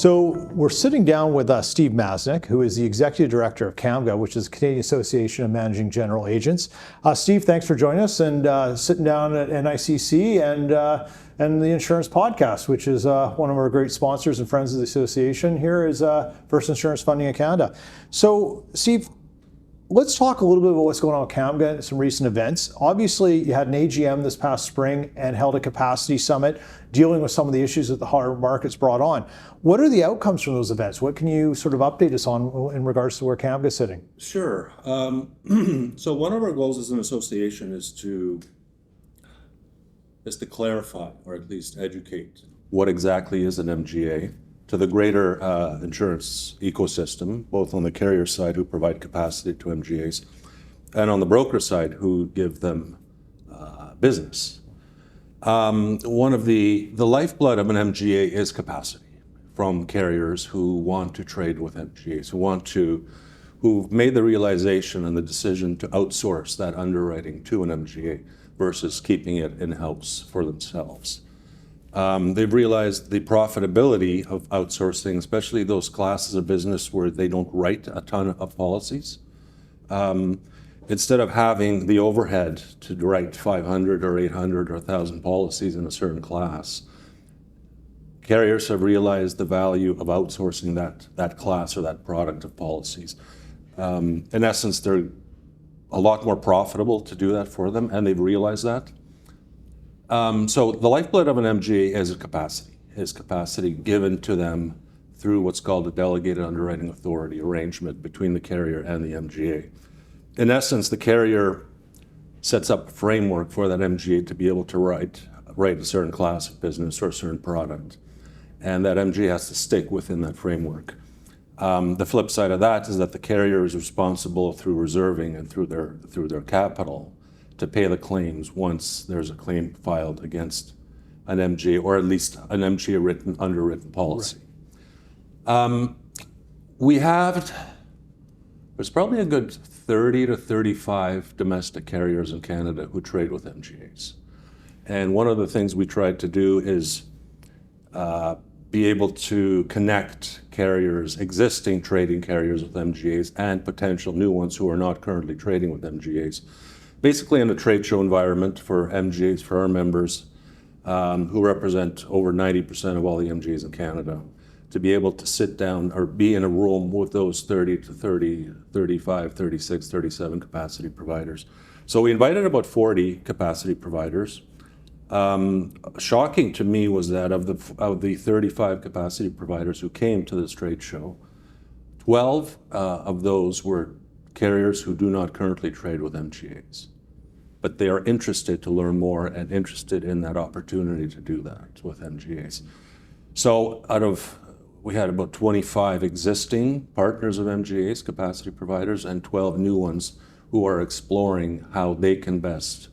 So we're sitting down with Steve Masnyk, who is the Executive Director of CAMGA, which is the Canadian Association of Managing General Agents. Steve, thanks for joining us and sitting down at NICC and the Insurance Podcast, which is one of our great sponsors and friends of the association here is First Insurance Funding in Canada. So, Steve, let's talk a little bit about what's going on with CAMGA and some recent events. Obviously, you had an AGM this past spring and held a capacity summit dealing with some of the issues that the hard markets brought on. What are the outcomes from those events? What can you sort of update us on in regards to where CAMGA is sitting? Sure. So one of our goals as an association is to clarify, or at least educate, what exactly is an MGA to the greater insurance ecosystem, both on the carrier side who provide capacity to MGAs and on the broker side who give them business. One of the lifeblood of an MGA is capacity from carriers who want to trade with MGAs, who've made the realization and the decision to outsource that underwriting to an MGA versus keeping it in-house for themselves. They've realized the profitability of outsourcing, especially those classes of business where they don't write a ton of policies. Instead of having the overhead to write 500 or 800 or 1,000 policies in a certain class, carriers have realized the value of outsourcing that class or that product of policies. In essence, they're a lot more profitable to do that for them, and they've realized that. So the lifeblood of an MGA is capacity given to them through what's called a delegated underwriting authority arrangement between the carrier and the MGA. In essence, the carrier sets up a framework for that MGA to be able to write a certain class of business or a certain product, and that MGA has to stick within that framework. The flip side of that is that the carrier is responsible through reserving and through their capital to pay the claims once there's a claim filed against an MGA, or at least an MGA underwritten policy. Right. There's probably a good 30 to 35 domestic carriers in Canada who trade with MGAs. And one of the things we tried to do is be able to connect carriers, existing trading carriers with MGAs, and potential new ones who are not currently trading with MGAs. Basically in a trade show environment for MGAs, for our members, who represent over 90% of all the MGAs in Canada, to be able to sit down or be in a room with those 30 to 30, 35, 36, 37 capacity providers. So we invited about 40 capacity providers. Shocking to me was that of the 35 capacity providers who came to this trade show, 12 of those were carriers who do not currently trade with MGAs, but they are interested to learn more and interested in that opportunity to do that with MGAs. So we had about 25 existing partners of MGAs, capacity providers, and 12 new ones who are exploring how they can best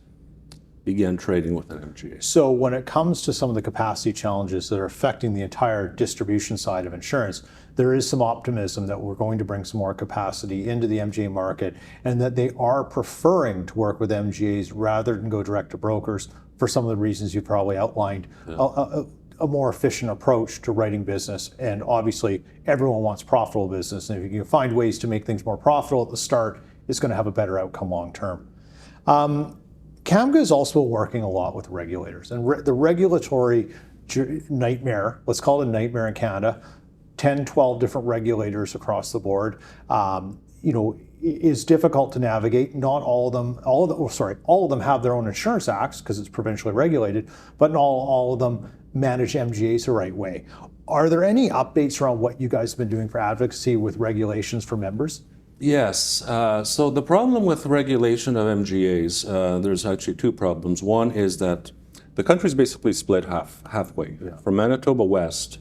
begin trading with an MGA. So when it comes to some of the capacity challenges that are affecting the entire distribution side of insurance, there is some optimism that we're going to bring some more capacity into the MGA market and that they are preferring to work with MGAs rather than go direct to brokers for some of the reasons you probably outlined. Yeah. A more efficient approach to writing business, and obviously everyone wants profitable business, and if you can find ways to make things more profitable at the start, it's going to have a better outcome long term. CAMGA is also working a lot with regulators, and the regulatory nightmare, let's call it a nightmare in Canada, 10, 12 different regulators across the board, is difficult to navigate. Not all of them have their own insurance acts because it's provincially regulated, but not all of them manage MGAs the right way. Are there any updates around what you guys have been doing for advocacy with regulations for members? Yes. So the problem with regulation of MGAs, there's actually two problems. One is that the country's basically split halfway. Yeah. From Manitoba West,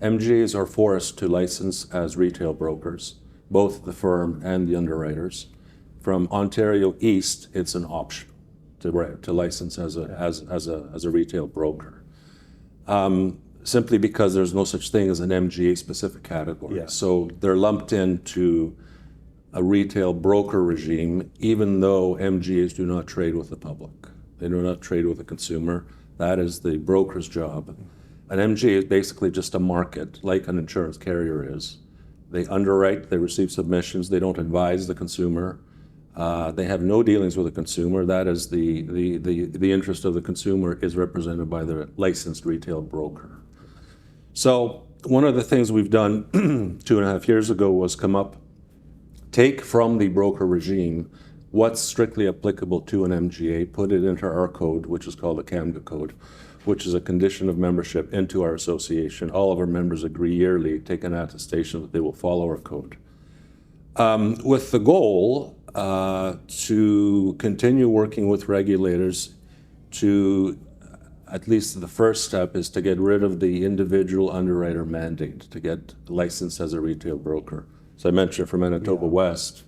MGAs are forced to license as retail brokers, both the firm and the underwriters. From Ontario East, it's an option to license as a retail broker. Simply because there's no such thing as an MGA specific category. Yeah. So they're lumped into a retail broker regime, even though MGAs do not trade with the public. They do not trade with the consumer. That is the broker's job. An MGA is basically just a market, like an insurance carrier is. They underwrite, they receive submissions, they don't advise the consumer. They have no dealings with the consumer. That is the interest of the consumer is represented by the licensed retail broker. So one of the things we've done 2.5 years ago was take from the broker regime what's strictly applicable to an MGA, put it into our code, which is called the CAMGA code, which is a condition of membership into our association. All of our members agree yearly, take an attestation that they will follow our code. With the goal to continue working with regulators to, at least the first step is to get rid of the individual underwriter mandate, to get licensed as a retail broker. So I mentioned for Manitoba West,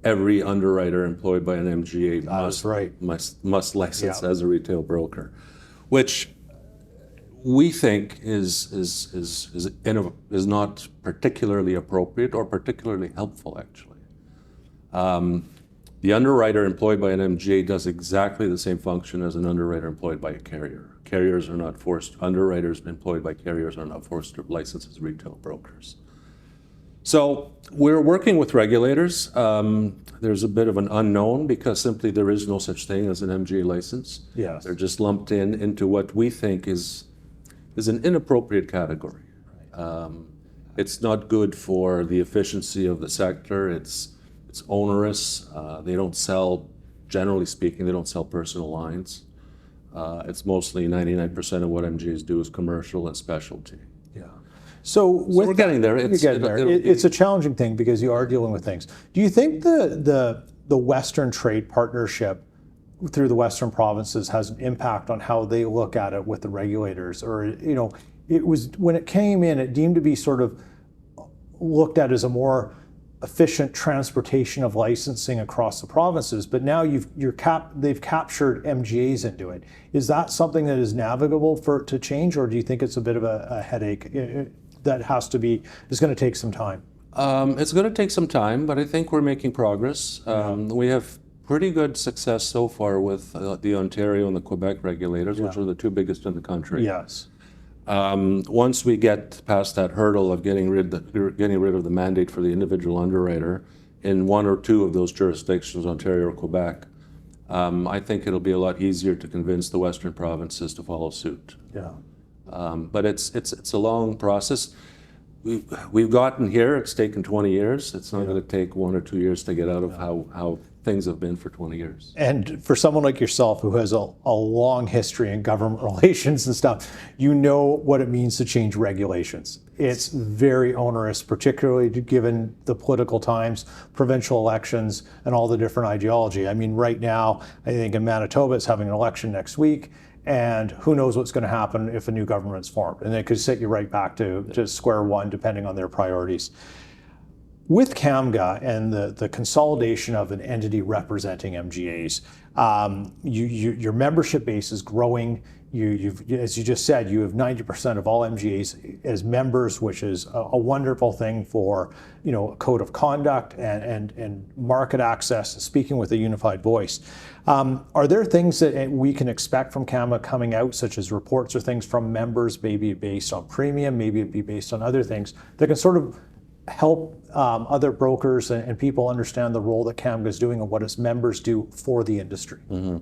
every underwriter employed by an MGA must license as a retail broker, which we think is not particularly appropriate or particularly helpful, actually. The underwriter employed by an MGA does exactly the same function as an underwriter employed by a carrier. Underwriters employed by carriers are not forced to license as retail brokers. So we're working with regulators. There's a bit of an unknown because simply there is no such thing as an MGA license. Yes. They're just lumped into what we think is an inappropriate category. It's not good for the efficiency of the sector. It's onerous. They don't sell, generally speaking, they don't sell personal lines. It's mostly 99% of what MGAs do is commercial and specialty. Yeah. So we're getting there. It's a challenging thing because you are dealing with things. Do you think the Western Trade Partnership through the Western provinces has an impact on how they look at it with the regulators? Or, it was, when it came in, it deemed to be sort of looked at as a more efficient transportation of licensing across the provinces, but now they've captured MGAs into it. Is that something that is navigable to change, or do you think it's a bit of a headache that is going to take some time? It's going to take some time, but I think we're making progress. We have pretty good success so far with the Ontario and the Quebec regulators, which are the two biggest in the country. Yes. Once we get past that hurdle of getting rid of the mandate for the individual underwriter in one or two of those jurisdictions, Ontario or Quebec, I think it'll be a lot easier to convince the Western provinces to follow suit. Yeah. But it's a long process. We've gotten here. It's taken 20 years. It's not going to take 1 or 2 years to get out of how things have been for 20 years. And for someone like yourself who has a long history in government relations and stuff, you know what it means to change regulations. It's very onerous, particularly given the political times, provincial elections, and all the different ideology. I mean, right now, I think in Manitoba, it's having an election next week, and who knows what's going to happen if a new government's formed. And it could set you right back to square one, depending on their priorities. With CAMGA and the consolidation of an entity representing MGAs, your membership base is growing. As you just said, you have 90% of all MGAs as members, which is a wonderful thing for a code of conduct and market access, and speaking with a unified voice. Are there things that we can expect from CAMGA coming out, such as reports or things from members, maybe based on premium, maybe it'd be based on other things, that can sort of help other brokers and people understand the role that CAMGA is doing and what its members do for the industry? Mm-hmm.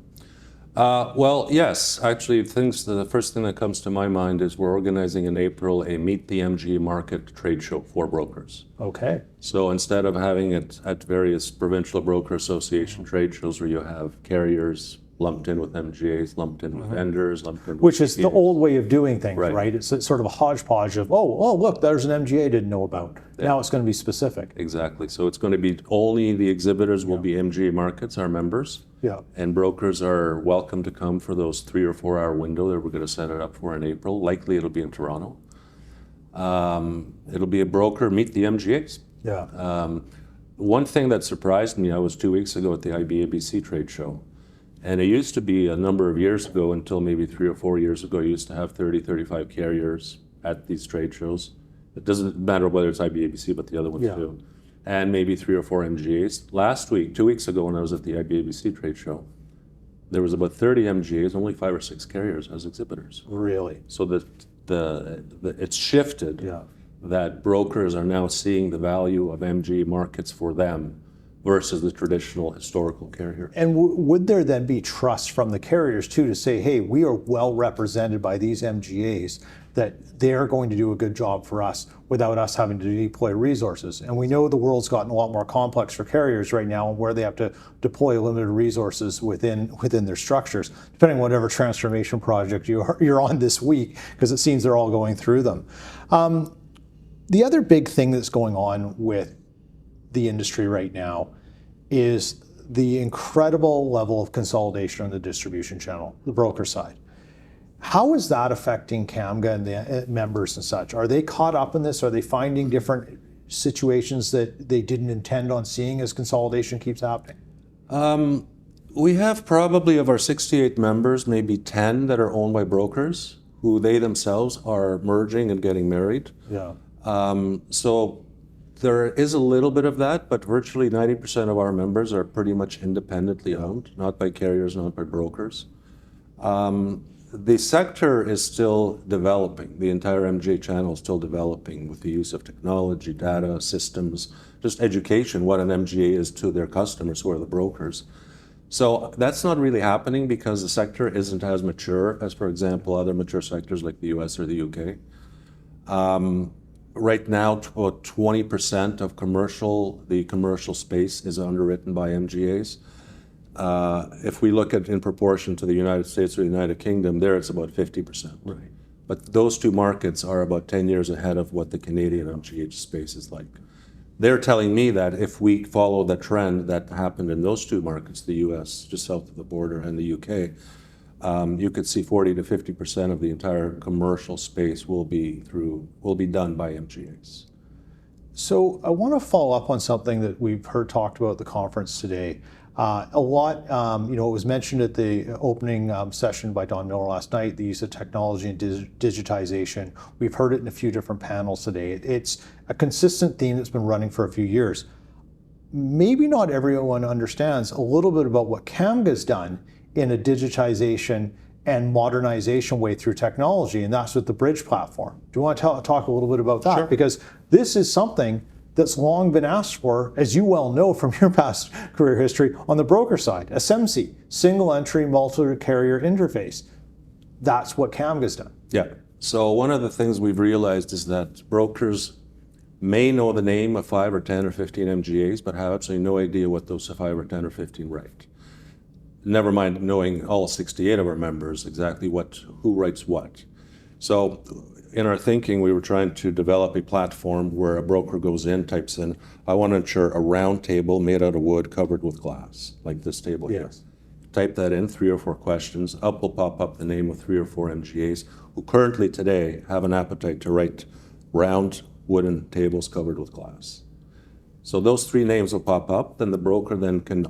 Well, yes. Actually, the first thing that comes to my mind is we're organizing in April a Meet the MGA Market trade show for brokers. Okay. So instead of having it at various provincial broker association trade shows where you have carriers lumped in with MGAs, lumped in with vendors, lumped in with Which is the old way of doing things, right? It's sort of a hodgepodge of, oh, look, there's an MGA I didn't know about. Yeah. Now it's going to be specific. Exactly. So it's going to be only the exhibitors will be MGA Markets, our members. Yeah. And brokers are welcome to come for those 3 or 4 hour window that we're going to set it up for in April. Likely it'll be in Toronto. It'll be a broker meet the MGAs. Yeah. One thing that surprised me, I was 2 weeks ago at the IBABC trade show. And it used to be a number of years ago, until maybe 3 or 4 years ago, you used to have 30, 35 carriers at these trade shows. It doesn't matter whether it's IBABC, but the other ones too. And maybe 3 or 4 MGAs. Last week, 2 weeks ago, when I was at the IBABC trade show, there was about 30 MGAs, only 5 or 6 carriers as exhibitors. Really? So the it's shifted. Yeah. That brokers are now seeing the value of MGA markets for them versus the traditional historical carrier. And would there then be trust from the carriers too to say, hey, we are well represented by these MGAs, that they're going to do a good job for us without us having to deploy resources? And we know the world's gotten a lot more complex for carriers right now, where they have to deploy limited resources within their structures, depending on whatever transformation project you're on this week, because it seems they're all going through them. The other big thing that's going on with the industry right now is the incredible level of consolidation on the distribution channel, the broker side. How is that affecting CAMGA and the members and such? Are they caught up in this? Are they finding different situations that they didn't intend on seeing as consolidation keeps happening? We have probably, of our 68 members, maybe 10 that are owned by brokers who they themselves are merging and getting married. Yeah. So there is a little bit of that, but virtually 90% of our members are pretty much independently owned, not by carriers, not by brokers. The sector is still developing. The entire MGA channel is still developing with the use of technology, data, systems, just education, what an MGA is to their customers, who are the brokers. So that's not really happening because the sector isn't as mature as, for example, other mature sectors like the US or the UK. Right now, about 20% of the commercial space is underwritten by MGAs. If we look at in proportion to the United States or the United Kingdom, there it's about 50%. Right. But those two markets are about 10 years ahead of what the Canadian MGA space is like. They're telling me that if we follow the trend that happened in those two markets, the US just south of the border and the UK, you could see 40 to 50% of the entire commercial space will be done by MGAs. So I want to follow up on something that we've heard talked about at the conference today. A lot, it was mentioned at the opening session by Don Miller last night, the use of technology and digitization. We've heard it in a few different panels today. It's a consistent theme that's been running for a few years. Maybe not everyone understands a little bit about what CAMGA's done in a digitization and modernization way through technology, and that's with the Bridge platform. Do you want to talk a little bit about that? Sure. Because this is something that's long been asked for, as you well know from your past career history, on the broker side. SMC, single entry multi-carrier interface. That's what CAMGA's done. Yeah. So one of the things we've realized is that brokers may know the name of 5 or 10 or 15 MGAs, but have absolutely no idea what those 5 or 10 or 15 write. Never mind knowing all 68 of our members exactly who writes what. So in our thinking, we were trying to develop a platform where a broker goes in, types in, I want to insure a round table made out of wood covered with glass, like this table here. Yes. Type that in, 3 or 4 questions, up will pop up the name of 3 or 4 MGAs who currently today have an appetite to write round wooden tables covered with glass. So those 3 names will pop up, then the broker then can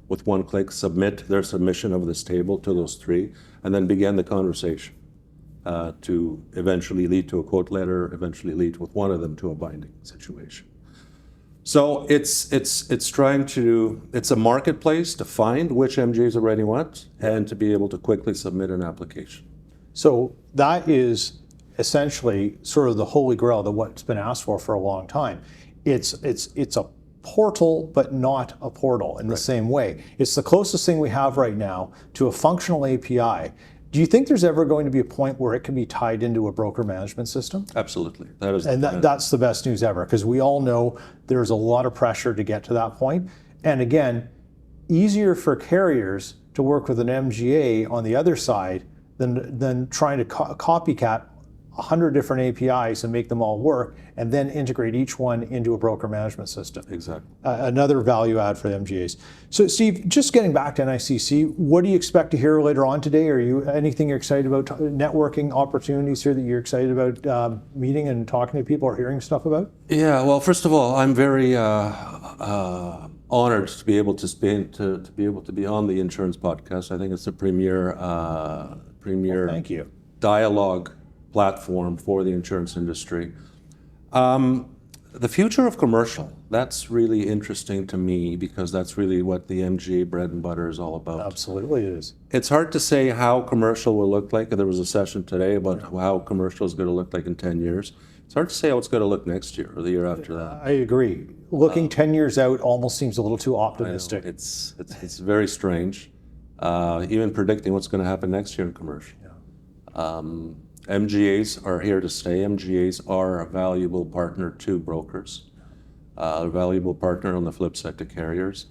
with one click submit their submission of this table to those 3, and then begin the conversation to eventually lead to a quote letter, eventually lead with one of them to a binding situation. So it's a marketplace to find which MGAs are writing what, and to be able to quickly submit an application. So that is essentially sort of the holy grail of what's been asked for a long time. It's a portal, but not a portal in the same way. It's the closest thing we have right now to a functional API. Do you think there's ever going to be a point where it can be tied into a broker management system? Absolutely. That is, and that's the best news ever, because we all know there's a lot of pressure to get to that point. And again, easier for carriers to work with an MGA on the other side than trying to copycat 100 different APIs and make them all work, and then integrate each one into a broker management system. Exactly. Another value add for the MGAs. So Steve, just getting back to NICC, what do you expect to hear later on today? Anything you're excited about, networking opportunities here that you're excited about meeting and talking to people or hearing stuff about? Yeah, well, first of all, I'm very honored to be able to be on the insurance podcast. I think it's a premier thank you. Dialogue platform for the insurance industry. The future of commercial, that's really interesting to me because that's really what the MGA bread and butter is all about. Absolutely it is. It's hard to say how commercial will look like. There was a session today about how commercial is going to look like in 10 years. It's hard to say how it's going to look next year or the year after that. I agree. Looking 10 years out almost seems a little too optimistic. It's very strange, even predicting what's going to happen next year in commercial. MGAs are here to stay. MGAs are a valuable partner to brokers, a valuable partner on the flip side to carriers.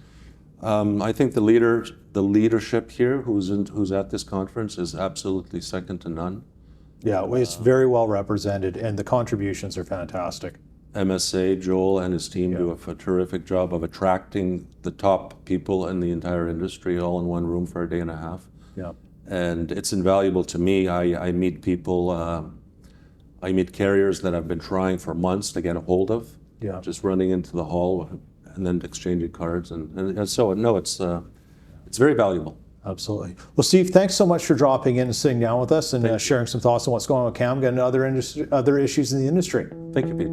I think the leadership here who's at this conference is absolutely second to none. Yeah, it's very well represented, and the contributions are fantastic. MSA, Joel and his team do a terrific job of attracting the top people in the entire industry all in one room for a day and a half. Yeah. And it's invaluable to me. I meet people, I meet carriers that I've been trying for months to get a hold of. Yeah. Just running into the hall and then exchanging cards. And so, no, it's very valuable. Absolutely. Well, Steve, thanks so much for dropping in and sitting down with us and sharing some thoughts on what's going on with CAMGA and other issues in the industry. Thank you, Pete.